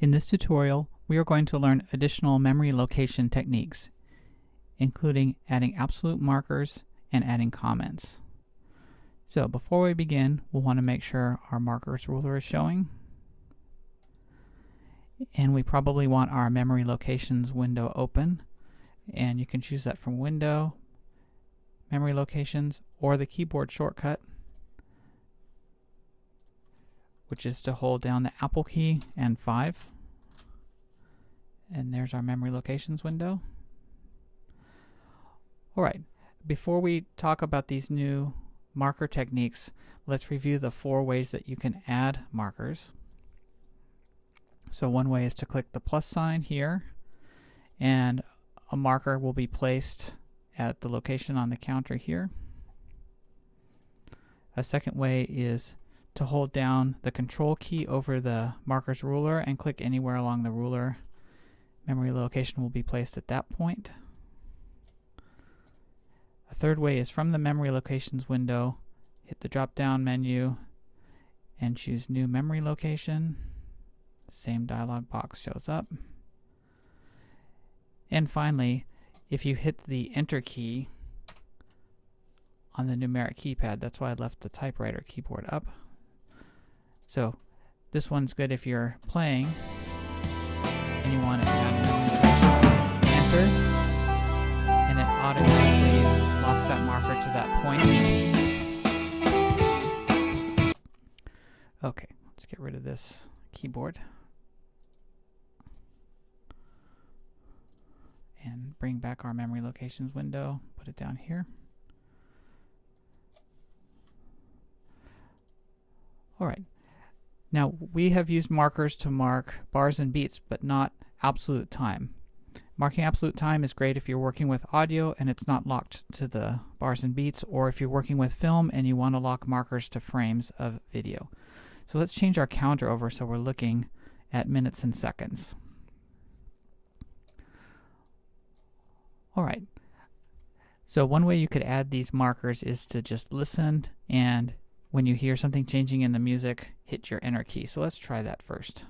In this tutorial, we are going to learn additional memory location techniques, including adding absolute markers and adding comments. So before we begin, we'll want to make sure our markers ruler is showing. And we probably want our memory locations window open. And you can choose that from Window, Memory Locations, or the keyboard shortcut, which is to hold down the Apple key and 5. And there's our memory locations window. Alright, before we talk about these new marker techniques, let's review the 4 ways that you can add markers. So one way is to click the plus sign here, and a marker will be placed at the location on the counter here. A second way is to hold down the control key over the marker's ruler and click anywhere along the ruler. Memory location will be placed at that point. A third way is from the memory locations window, hit the drop down menu and choose new memory location. Same dialog box shows up. And finally, if you hit the enter key on the numeric keypad, that's why I left the typewriter keyboard up. So this one's good if you're playing and you want to add a memory location. Enter, and it automatically locks that marker to that point. Okay, let's get rid of this keyboard and bring back our memory locations window, put it down here. Alright, now we have used markers to mark bars and beats, but not absolute time. Marking absolute time is great if you're working with audio and it's not locked to the bars and beats, or if you're working with film and you want to lock markers to frames of video. So let's change our counter over so we're looking at minutes and seconds. Alright, so one way you could add these markers is to just listen, and when you hear something changing in the music, hit your enter key. So let's try that first.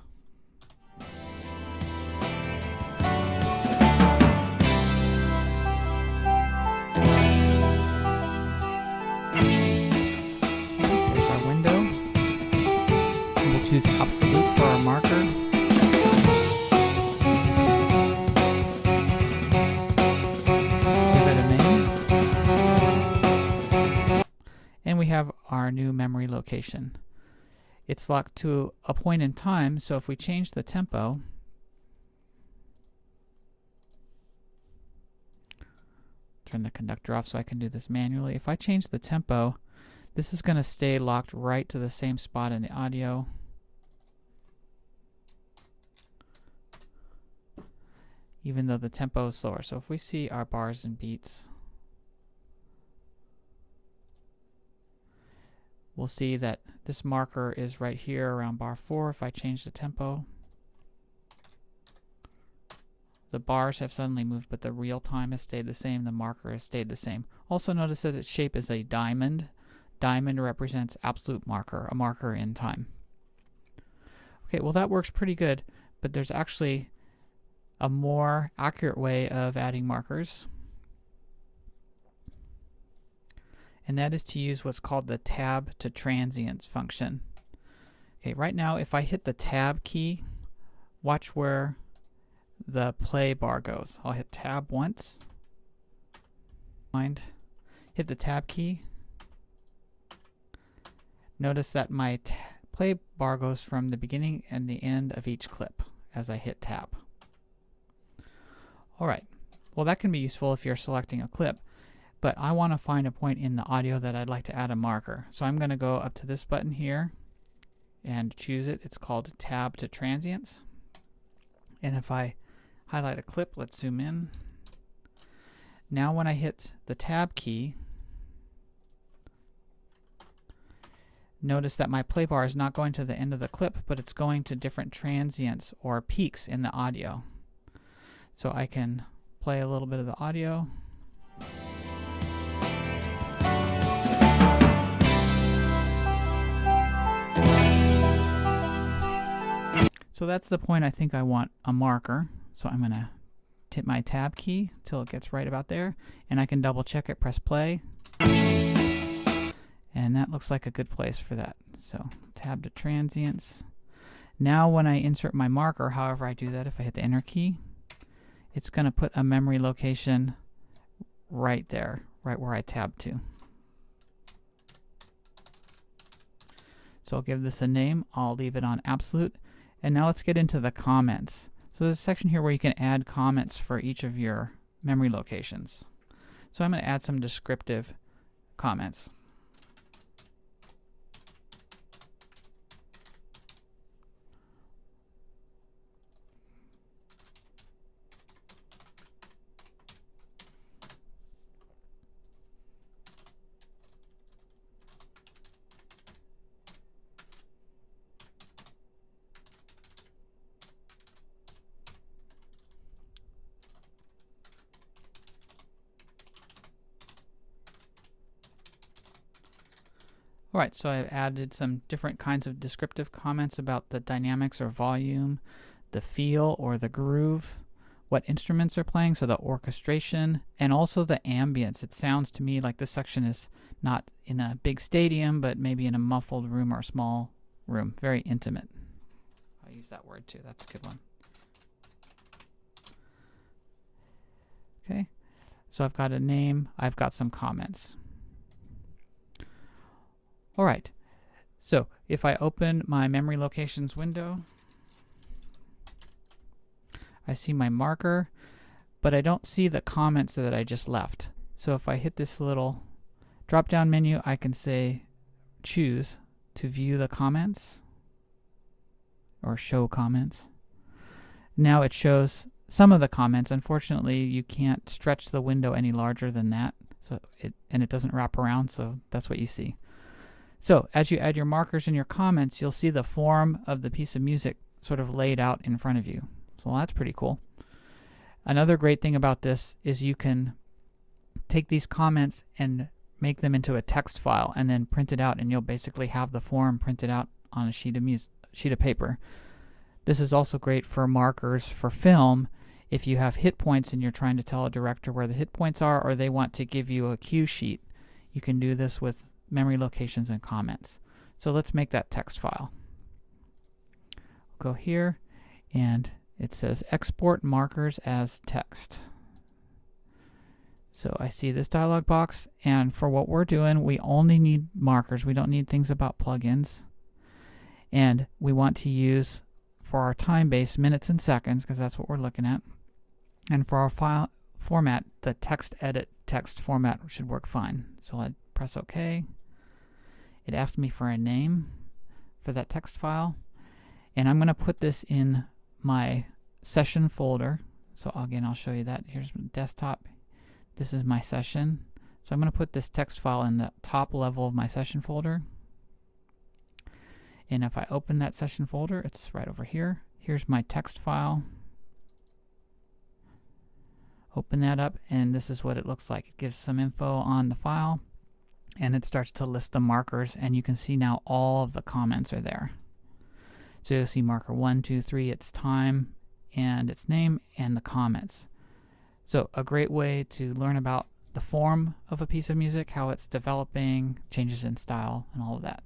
Here's our window. And we'll choose absolute for our marker. And we have our new memory location. It's locked to a point in time, so if we change the tempo, turn the conductor off so I can do this manually. If I change the tempo, this is going to stay locked right to the same spot in the audio. Even though the tempo is slower. So if we see our bars and beats, we'll see that this marker is right here around bar 4. If I change the tempo, the bars have suddenly moved, but the real time has stayed the same. The marker has stayed the same. Also notice that its shape is a diamond. Diamond represents absolute marker, a marker in time. Okay, well that works pretty good, but there's actually a more accurate way of adding markers. And that is to use what's called the tab to transients function. Okay, right now if I hit the tab key, watch where the play bar goes. I'll hit tab once, hit the tab key. Notice that my play bar goes from the beginning and the end of each clip as I hit tab. Alright, well that can be useful if you're selecting a clip. But I want to find a point in the audio that I'd like to add a marker. So I'm going to go up to this button here and choose it. It's called Tab to Transients. And if I highlight a clip, let's zoom in. Now when I hit the Tab key, notice that my play bar is not going to the end of the clip, but it's going to different transients or peaks in the audio. So I can play a little bit of the audio. So that's the point I think I want a marker. So I'm going to hit my tab key till it gets right about there, and I can double check it, press play, and that looks like a good place for that. So tab to transients. Now when I insert my marker, however I do that, if I hit the enter key, it's going to put a memory location right there, right where I tabbed to. So I'll give this a name. I'll leave it on absolute. And now let's get into the comments. So there's a section here where you can add comments for each of your memory locations. So I'm going to add some descriptive comments. Alright, so I've added some different kinds of descriptive comments about the dynamics or volume, the feel or the groove, what instruments are playing, so the orchestration, and also the ambience. It sounds to me like this section is not in a big stadium, but maybe in a muffled room or a small room. Very intimate. I'll use that word too. That's a good one. Okay, so I've got a name. I've got some comments. Alright, so if I open my memory locations window, I see my marker, but I don't see the comments that I just left. So if I hit this little drop-down menu, I can say choose to view the comments or show comments. Now it shows some of the comments. Unfortunately, you can't stretch the window any larger than that, and it doesn't wrap around, so that's what you see. So as you add your markers and your comments, you'll see the form of the piece of music sort of laid out in front of you. So that's pretty cool. Another great thing about this is you can take these comments and make them into a text file and then print it out, and you'll basically have the form printed out on a sheet of paper. This is also great for markers for film. If you have hit points and you're trying to tell a director where the hit points are, or they want to give you a cue sheet, you can do this with memory locations and comments. So let's make that text file. Go here, and it says export markers as text. So I see this dialog box, and for what we're doing, we only need markers. We don't need things about plugins. And we want to use, for our time base, minutes and seconds, because that's what we're looking at. And for our file format, the text edit text format should work fine. So I press OK. It asked me for a name for that text file, and I'm going to put this in my session folder. So again, I'll show you that. Here's my desktop. This is my session. So I'm going to put this text file in the top level of my session folder. And if I open that session folder, it's right over here. Here's my text file. Open that up, and this is what it looks like. It gives some info on the file, and it starts to list the markers, and you can see now all of the comments are there. So you'll see marker 1, 2, 3, its time, and its name, and the comments. So a great way to learn about the form of a piece of music, how it's developing, changes in style, and all of that.